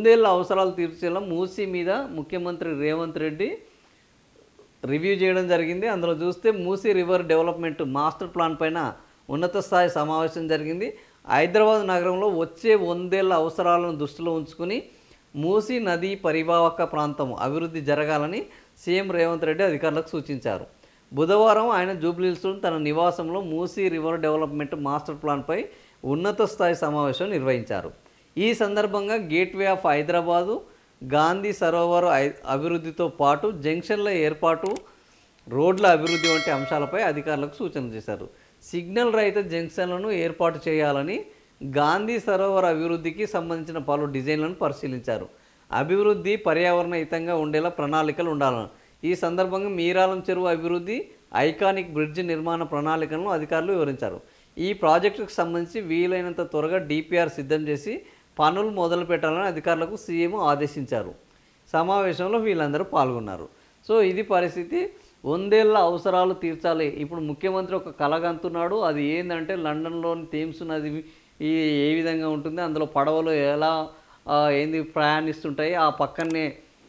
100 ఏళ్ల అవసరాలు తీర్చేలా మూసీ మీద ముఖ్యమంత్రి రేవంత్ రెడ్డి రివ్యూ చేయడం జరిగింది. అందులో చూస్తే Musi river development master plan పైన ఉన్నత స్థాయి సమావేశం జరిగింది. హైదరాబాద్ నగరంలో వచ్చే 100 ఏళ్ల అవసరాలను దృష్టిలో ఉంచుకుని మూసీ నదీ పరివాహక ప్రాంతం అభివృద్ధి జరగాలని సీఎం రేవంత్ రెడ్డి అధికారులకు సూచించారు. బుధవారం ఆయన జూబ్లీహిల్స్లో తన నివాసంలో మూసీ రివర్ డెవలప్మెంట్ మాస్టర్ ప్లాన్పై ఉన్నత స్థాయి సమావేశం నిర్వహించారు. ఈ సందర్భంగా గేట్వే ఆఫ్ హైదరాబాదు, గాంధీ సరోవర్ అభివృద్ధితో పాటు జంక్షన్ల ఏర్పాటు, రోడ్ల అభివృద్ధి వంటి అంశాలపై అధికారులకు సూచనలు చేశారు. సిగ్నల్ రహిత జంక్షన్లను ఏర్పాటు చేయాలని, గాంధీ సరోవర్ అభివృద్ధికి సంబంధించిన పలు డిజైన్లను పరిశీలించారు. అభివృద్ధి పర్యావరణ హితంగా ఉండేలా ప్రణాళికలు ఉండాలని, ఈ సందర్భంగా మీరాలం చెరువు అభివృద్ధి, ఐకానిక్ బ్రిడ్జ్ నిర్మాణ ప్రణాళికలను అధికారులు వివరించారు. ఈ ప్రాజెక్టుకు సంబంధించి వీలైనంత త్వరగా డిపిఆర్ సిద్ధం చేసి పనులు మొదలు పెట్టాలని అధికారులకు సీఎం ఆదేశించారు. సమావేశంలో వీళ్ళందరూ పాల్గొన్నారు. సో ఇది పరిస్థితి. 100 ఏళ్ల అవసరాలు తీర్చాలి. ఇప్పుడు ముఖ్యమంత్రి ఒక కలగంటున్నాడు. అది ఏంటంటే లండన్లోని థేమ్స్ నది ఏ విధంగా ఉంటుంది, అందులో పడవలు ఎలా ప్రయాణిస్తుంటాయి, ఆ పక్కనే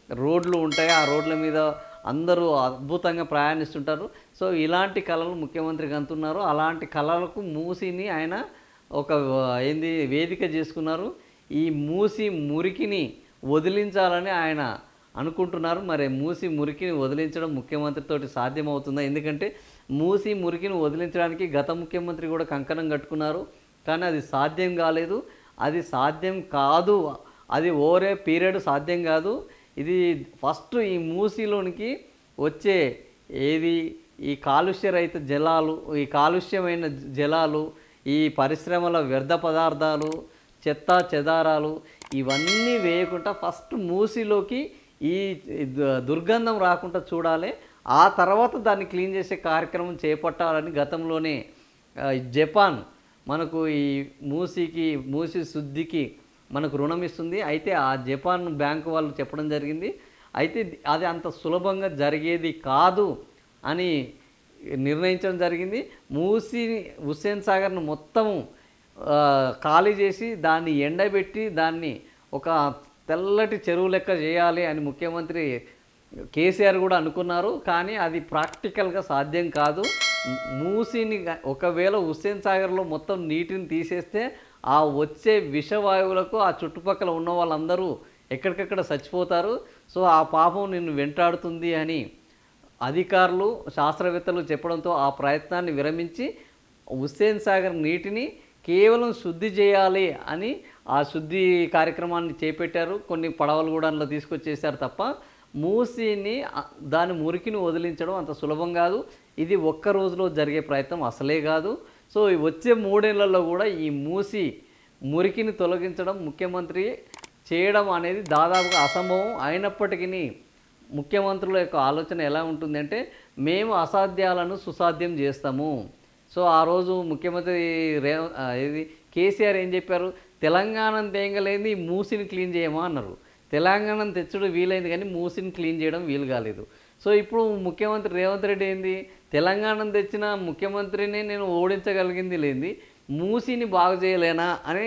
రోడ్లు ఉంటాయి, ఆ రోడ్ల మీద అందరూ అద్భుతంగా ప్రయాణిస్తుంటారు. సో ఇలాంటి కళలు ముఖ్యమంత్రికి అంటున్నారు. అలాంటి కళలకు మూసీని ఆయన ఒక వేదిక చేసుకున్నారు. ఈ మూసీ మురికిని వదిలించాలని ఆయన అనుకుంటున్నారు. మరి మూసీ మురికిని వదిలించడం ముఖ్యమంత్రితోటి సాధ్యమవుతుందా? ఎందుకంటే మూసీ మురికిని వదిలించడానికి గత ముఖ్యమంత్రి కూడా కంకణం కట్టుకున్నారు, కానీ అది సాధ్యం కాలేదు. అది సాధ్యం కాదు, అది ఓవర్ ఏ పీరియడ్ సాధ్యం కాదు. ఇది ఫస్ట్ ఈ మూసీలోనికి వచ్చే ఈ కాలుష్య రహిత జలాలు, ఈ కాలుష్యమైన జలాలు, ఈ పరిశ్రమల వ్యర్థ పదార్థాలు, చెత్త చెదారాలు ఇవన్నీ వేయకుండా ఫస్ట్ మూసీలోకి ఈ దుర్గంధం రాకుండా చూడాలి. ఆ తర్వాత దాన్ని క్లీన్ చేసే కార్యక్రమం చేపట్టాలని గతంలోనే జపాన్ మనకు ఈ మూసీ శుద్ధికి మనకు రుణం ఇస్తుంది. అయితే ఆ జపాన్ బ్యాంకు వాళ్ళు చెప్పడం జరిగింది. అయితే అది అంత సులభంగా జరిగేది కాదు అని నిర్ణయించడం జరిగింది. హుస్సేన్ సాగర్ను మొత్తం ఖాళీ చేసి దాన్ని ఎండబెట్టి దాన్ని ఒక తెల్లటి చెరువు లెక్క చేయాలి అని ముఖ్యమంత్రి కేసీఆర్ కూడా అనుకున్నారు. కానీ అది ప్రాక్టికల్గా సాధ్యం కాదు. మూసీని ఒకవేళ హుస్సేన్ సాగర్లో మొత్తం నీటిని తీసేస్తే ఆ వచ్చే విషవాయువులకు ఆ చుట్టుపక్కల ఉన్న వాళ్ళందరూ ఎక్కడికక్కడ చచ్చిపోతారు. సో ఆ పాపం నిన్ను వెంటాడుతుంది అని అధికారులు, శాస్త్రవేత్తలు చెప్పడంతో ఆ ప్రయత్నాన్ని విరమించి హుస్సేన్ సాగర్ నీటిని కేవలం శుద్ధి చేయాలి అని ఆ శుద్ధి కార్యక్రమాన్ని చేపట్టారు. కొన్ని పడవలు కూడా అందులో తీసుకొచ్చేసారు తప్ప మూసీని దాని మురికిని వదిలించడం అంత సులభం కాదు. ఇది ఒక్క రోజులో జరిగే ప్రయత్నం అసలే కాదు. సో వచ్చే 3 ఏళ్లలో కూడా ఈ మూసీ మురికిని తొలగించడం ముఖ్యమంత్రి చేయడం అనేది దాదాపుగా అసంభవం. అయినప్పటికీ ముఖ్యమంత్రుల యొక్క ఆలోచన ఎలా ఉంటుందంటే మేము అసాధ్యాలను సుసాధ్యం చేస్తాము. సో ఆ రోజు ముఖ్యమంత్రి కేసీఆర్ ఏం చెప్పారు, తెలంగాణను తేంగలేంది మూసీని క్లీన్ చేయమా అన్నారు. తెలంగాణను తెచ్చడం వీలైంది కానీ మూసీని క్లీన్ చేయడం వీలు కాలేదు. సో ఇప్పుడు ముఖ్యమంత్రి రేవంత్ రెడ్డి ఏంది, తెలంగాణను తెచ్చిన ముఖ్యమంత్రిని నేను ఓడించగలిగింది లేంది, మూసీని బాగు చేయలేనా అని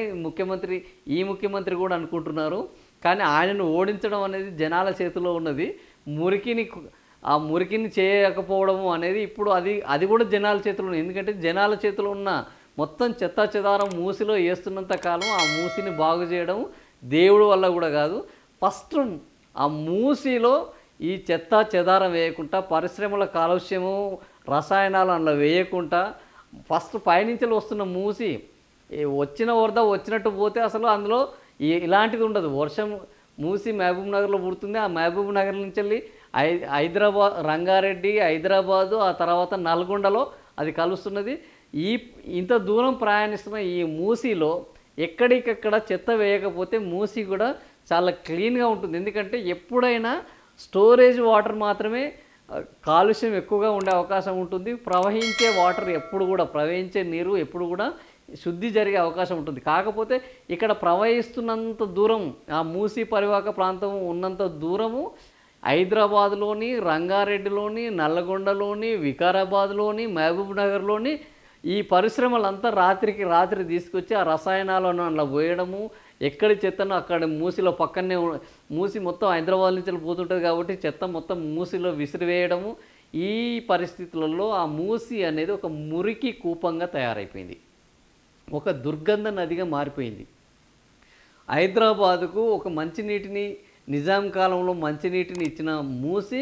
ఈ ముఖ్యమంత్రి కూడా అనుకుంటున్నారు. కానీ ఆయనను ఓడించడం అనేది జనాల చేతిలో ఉన్నది. ఆ మురికిని చేయకపోవడము అనేది ఇప్పుడు అది కూడా జనాల చేతిలో ఉంది. ఎందుకంటే జనాల చేతిలో ఉన్న మొత్తం చెత్త చెదారం మూసీలో వేస్తున్నంత కాలం ఆ మూసీని బాగు చేయడం దేవుడి వల్ల కూడా కాదు. ఫస్ట్ ఆ మూసీలో ఈ చెత్త చెదారం వేయకుండా, పరిశ్రమల కాలుష్యము రసాయనాలు అందులో వేయకుండా ఫస్ట్ పైనుంచి వస్తున్న వచ్చిన వరద వచ్చినట్టు పోతే అసలు అందులో ఇలాంటిది ఉండదు. వర్షం మూసీ మహబూబ్ నగర్లో పుడుతుంది. ఆ మహబూబ్ నగర్ నుంచి వెళ్ళి హైదరాబాద్, రంగారెడ్డి, హైదరాబాదు, ఆ తర్వాత నల్గొండలో అది కలుస్తున్నది. ఇంత దూరం ప్రయాణిస్తున్న ఈ మూసీలో ఎక్కడికక్కడ చెత్త వేయకపోతే మూసీ కూడా చాలా క్లీన్గా ఉంటుంది. ఎందుకంటే ఎప్పుడైనా స్టోరేజ్ వాటర్ మాత్రమే కాలుష్యం ఎక్కువగా ఉండే అవకాశం ఉంటుంది. ప్రవహించే వాటర్ ప్రవహించే నీరు ఎప్పుడు కూడా శుద్ధి జరిగే అవకాశం ఉంటుంది. కాకపోతే ఇక్కడ ప్రవహిస్తున్నంత దూరం, ఆ మూసీ పరివాహక ప్రాంతం ఉన్నంత దూరము హైదరాబాద్లోని, రంగారెడ్డిలోని, నల్లగొండలోని, వికారాబాద్లోని, మహబూబ్ నగర్లోని ఈ పరిశ్రమలంతా రాత్రికి రాత్రి తీసుకొచ్చి ఆ రసాయనాలను అలా పోయడము, ఎక్కడి చెత్తను అక్కడ మూసిలో పక్కనే మూసి మొత్తం హైదరాబాద్ నుంచి పోతుంటుంది కాబట్టి చెత్త మొత్తం మూసిలో విసిరివేయడము. ఈ పరిస్థితులలో ఆ మూసి అనేది ఒక మురికి కూపంగా తయారైపోయింది, ఒక దుర్గంధ నదిగా మారిపోయింది. హైదరాబాదుకు ఒక మంచినీటిని నిజాం కాలంలో మంచినీటిని ఇచ్చిన మూసి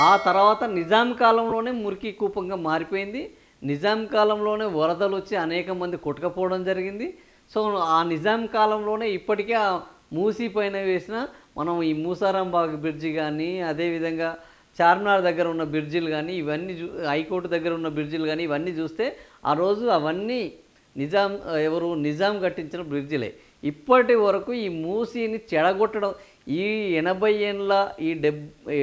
ఆ తర్వాత నిజాం కాలంలోనే మురికి కూపంగా మారిపోయింది. నిజాం కాలంలోనే వరదలు వచ్చి అనేక మంది కొట్టుకపోవడం జరిగింది. సో ఆ నిజాం కాలంలోనే ఇప్పటికే ఆ మూసి పైన వేసిన మనం ఈ మూసారాంబాగ్ బ్రిడ్జి కానీ, అదేవిధంగా చార్మినార్ దగ్గర ఉన్న బ్రిడ్జిలు కానీ, ఇవన్నీ హైకోర్టు దగ్గర ఉన్న బ్రిడ్జిలు కానీ ఇవన్నీ చూస్తే ఆ రోజు అవన్నీ నిజాం కట్టించిన బ్రిడ్జిలే. ఇప్పటి వరకు ఈ మూసిని చెడగొట్టడం, ఈ 80 ఏళ్ళ ఈ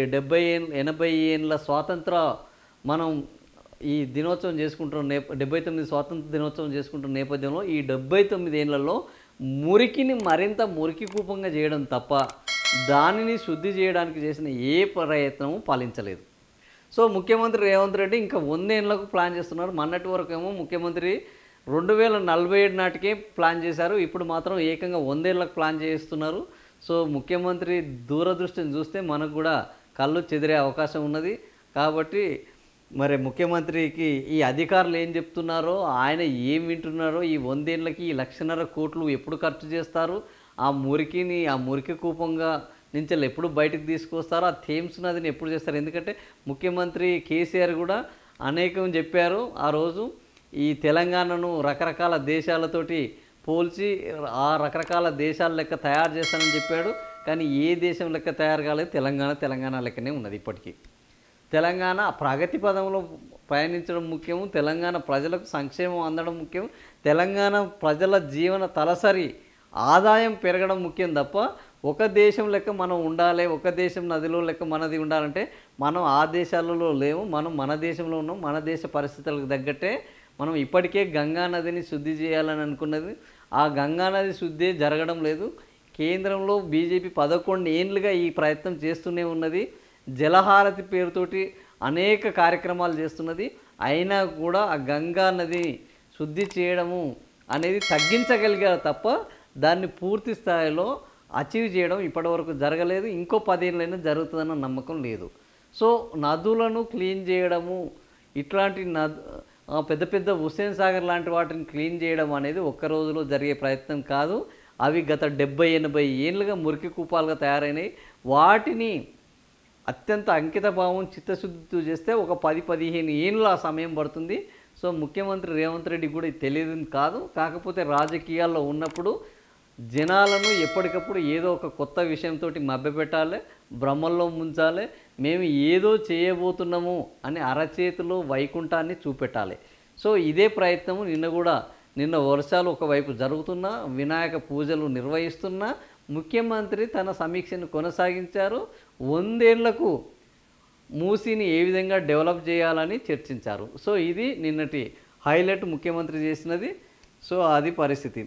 80 ఏళ్ళ స్వాతంత్ర మనం ఈ దినోత్సవం చేసుకుంటున్న 79 స్వాతంత్ర దినోత్సవం చేసుకుంటున్న నేపథ్యంలో ఈ 79 ఏళ్లలో మురికిని మరింత మురికి కూపంగా చేయడం తప్ప దానిని శుద్ధి చేయడానికి చేసిన ఏ ప్రయత్నము ఫలించలేదు. సో ముఖ్యమంత్రి రేవంత్ రెడ్డి ఇంకా 100 ఏళ్లకు ప్లాన్ చేస్తున్నారు. మొన్నటి వరకు ఏమో ముఖ్యమంత్రి 2047 నాటికే ప్లాన్ చేశారు, ఇప్పుడు మాత్రం ఏకంగా 100 ఏళ్ళకు ప్లాన్ చేస్తున్నారు. సో ముఖ్యమంత్రి దూరదృష్టిని చూస్తే మనకు కూడా కళ్ళు చెదిరే అవకాశం ఉన్నది. కాబట్టి మరి ముఖ్యమంత్రికి ఈ అధికారులు ఏం చెప్తున్నారో, ఆయన ఏం వింటున్నారో, ఈ 100 ఏళ్ళకి ఈ 1,50,000 కోట్లు ఎప్పుడు ఖర్చు చేస్తారు, ఆ మురికి కూపంగా నుంచి ఎప్పుడు బయటకు తీసుకొస్తారు, ఆ థేమ్స్ నదిని ఎప్పుడు చేస్తారు. ఎందుకంటే ముఖ్యమంత్రి కేసీఆర్ కూడా అనేకం చెప్పారు ఆ రోజు, ఈ తెలంగాణను రకరకాల దేశాలతోటి పోల్చి ఆ రకరకాల దేశాల లెక్క తయారు చేస్తానని చెప్పాడు. కానీ ఏ దేశం లెక్క తయారు కాలేదు, తెలంగాణ లెక్కనే ఉన్నది. ఇప్పటికీ తెలంగాణ ప్రగతి పదంలో పయనించడం ముఖ్యం, తెలంగాణ ప్రజలకు సంక్షేమం అందడం ముఖ్యం, తెలంగాణ ప్రజల జీవన తలసరి ఆదాయం పెరగడం ముఖ్యం తప్ప ఒక దేశం లెక్క మనం ఉండాలి, ఒక దేశం నదిలో లెక్క మనది ఉండాలంటే మనం ఆ దేశాలలో లేవు, మనం మన దేశంలో ఉన్నాం. మన దేశ పరిస్థితులకు తగ్గట్టే మనం ఇప్పటికే గంగా నదిని శుద్ధి చేయాలని అనుకున్నది, ఆ గంగా నది శుద్ధి జరగడం లేదు. కేంద్రంలో బీజేపీ 11 ఏళ్ళుగా ఈ ప్రయత్నం చేస్తూనే ఉన్నది, జలహారతి పేరుతోటి అనేక కార్యక్రమాలు చేస్తున్నది. అయినా కూడా ఆ గంగా నది శుద్ధి చేయడము అనేది తగ్గించగలిగారు తప్ప దాన్ని పూర్తి స్థాయిలో అచీవ్ చేయడం ఇప్పటివరకు జరగలేదు. ఇంకో 10 ఏళ్ళైనా జరుగుతుందన్న నమ్మకం లేదు. సో నదులను క్లీన్ చేయడము, ఇట్లాంటి పెద్ద పెద్ద హుస్సేన్ సాగర్ లాంటి వాటిని క్లీన్ చేయడం అనేది ఒక్క రోజులో జరిగే ప్రయత్నం కాదు. అవి గత 70-80 ఏళ్ళుగా మురికి కూపాలుగా తయారైనాయి. వాటిని అత్యంత అంకిత భావం చిత్తశుద్ధితో చేస్తే ఒక 10-15 ఏళ్ళ సమయం పడుతుంది. సో ముఖ్యమంత్రి రేవంత్ రెడ్డి కూడా ఇది తెలియదు కాదు, కాకపోతే రాజకీయాల్లో ఉన్నప్పుడు జనాలను ఎప్పటికప్పుడు ఏదో ఒక కొత్త విషయంతో మభ్యపెట్టాలి, భ్రమల్లో ముంచాలి, మేము ఏదో చేయబోతున్నాము అని అరచేతిలో వైకుంఠాన్ని చూపెట్టాలి. సో ఇదే ప్రయత్నము నిన్న వర్షాలు ఒకవైపు జరుగుతున్నా, వినాయక పూజలు నిర్వహిస్తున్నా ముఖ్యమంత్రి తన సమీక్షను కొనసాగించారు. 100 ఏళ్లకు మూసిని ఏ విధంగా డెవలప్ చేయాలని చర్చించారు. సో ఇది నిన్నటి హైలైట్ ముఖ్యమంత్రి చేసినది. సో అది పరిస్థితి.